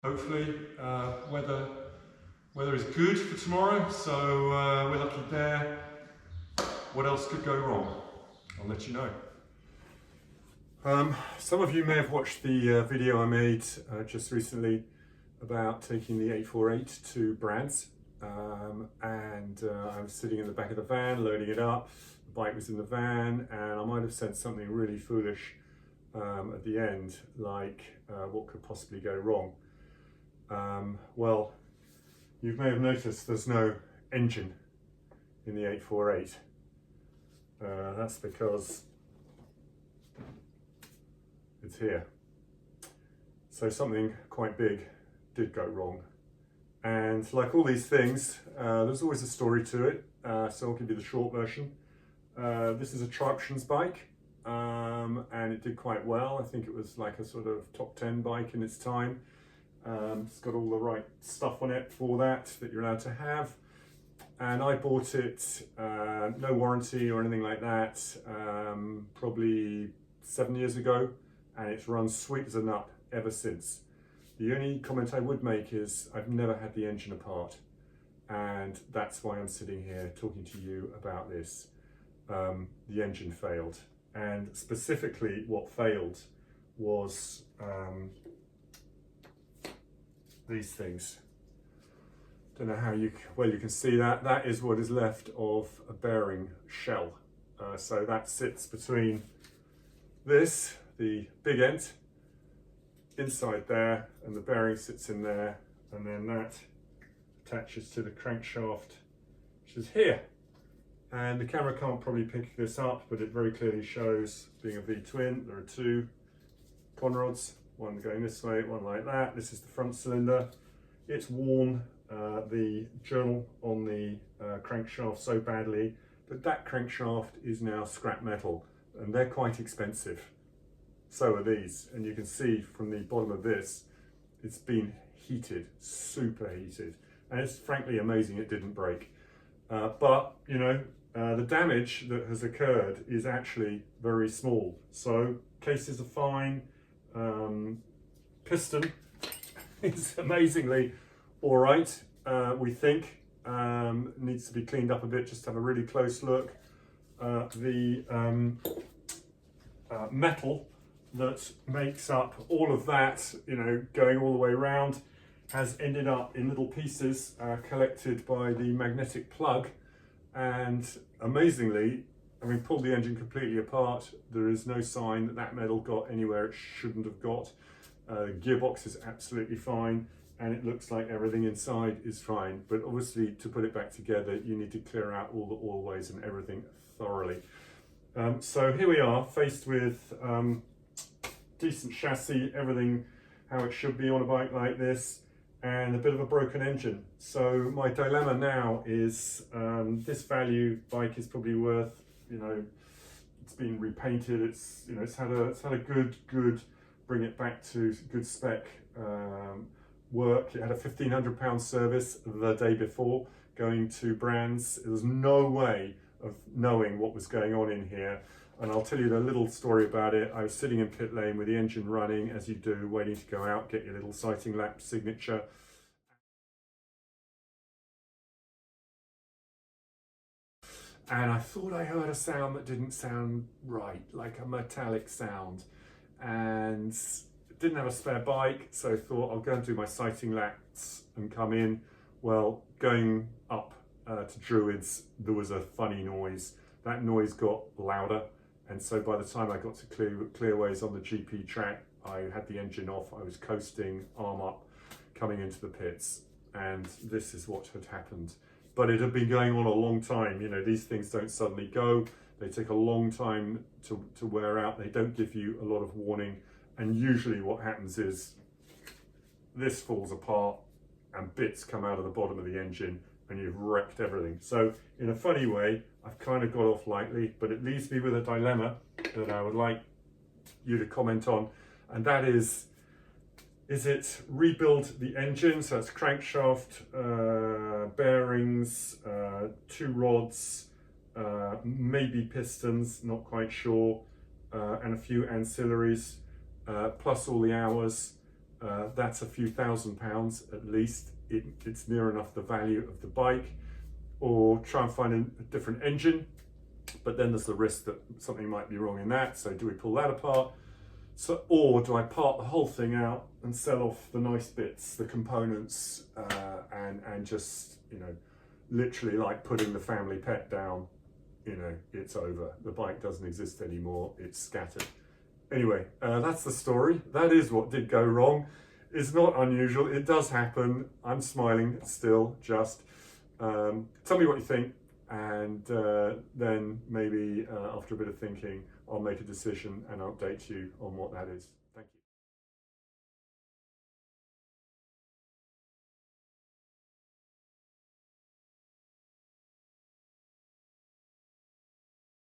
Hopefully, weather is good for tomorrow, so we're lucky there. What else could go wrong? I'll let you know. Some of you may have watched the video I made just recently about taking the 848 to Brad's, and I was sitting in the back of the van loading it up. The bike was in the van, and I might have said something really foolish at the end, like what could possibly go wrong. Well, you may have noticed there's no engine in the 848. That's because it's here. So something quite big did go wrong. And like all these things, there's always a story to it. So I'll give you the short version. This is a Traction bike, and it did quite well. I think it was like a sort of top 10 bike in its time. It's got all the right stuff on it for that you're allowed to have. And I bought it, no warranty or anything like that, probably 7 years ago, and it's run sweet as a nut ever since. The only comment I would make is I've never had the engine apart, and that's why I'm sitting here talking to you about this. The engine failed, and specifically what failed was these things. Don't know how well you can see that. That is what is left of a bearing shell. So that sits between this, the big end, inside there, and the bearing sits in there, and then that attaches to the crankshaft, which is here. And the camera can't probably pick this up, but it very clearly shows, being a V-twin, there are two conrods, one going this way, one like that. This is the front cylinder. It's worn the journal on the crankshaft so badly that that crankshaft is now scrap metal, and they're quite expensive. So are these, and you can see from the bottom of this, it's been heated, super heated, and it's frankly amazing it didn't break. But you know, the damage that has occurred is actually very small. So cases are fine. Piston is amazingly all right. We think needs to be cleaned up a bit, just to have a really close look. The metal that makes up all of that, you know, going all the way around, has ended up in little pieces collected by the magnetic plug. And amazingly, having pulled the engine completely apart, there is no sign that that metal got anywhere it shouldn't have got. Gearbox is absolutely fine, and it looks like everything inside is fine. But obviously, to put it back together, you need to clear out all the oilways and everything thoroughly. So here we are, faced with decent chassis, everything how it should be on a bike like this, and a bit of a broken engine. So my dilemma now is this value bike is probably worth, you know, it's been repainted, it's, you know, it's had a good bring it back to good spec work. It had a £1,500 service the day before going to Brands. There was no way of knowing what was going on in here, and I'll tell you the little story about it. I was sitting in pit lane with the engine running, as you do, waiting to go out, get your little sighting lap signature. And I thought I heard a sound that didn't sound right, like a metallic sound, and didn't have a spare bike, so I thought I'll go and do my sighting laps and come in. Well, going up to Druids, there was a funny noise. That noise got louder, and so by the time I got to Clearways on the GP track, I had the engine off, I was coasting, arm up, coming into the pits, and this is what had happened. But it had been going on a long time. You know, these things don't suddenly go. They take a long time to wear out. They don't give you a lot of warning. And usually what happens is this falls apart and bits come out of the bottom of the engine and you've wrecked everything. So in a funny way, I've kind of got off lightly, but it leaves me with a dilemma that I would like you to comment on. And that is it rebuild the engine? So it's crankshaft, bearings, two rods, maybe pistons, not quite sure, and a few ancillaries, plus all the hours, that's a few £1,000 at least. It's near enough the value of the bike. Or try and find a different engine, but then there's the risk that something might be wrong in that. So do we pull that apart? So, or do I part the whole thing out and sell off the nice bits, the components, and just, you know, literally like putting the family pet down, you know, it's over. The bike doesn't exist anymore, it's scattered. Anyway, that's the story. That is what did go wrong. It's not unusual, it does happen. I'm smiling still, just. Tell me what you think, and then maybe after a bit of thinking, I'll make a decision and update you on what that is.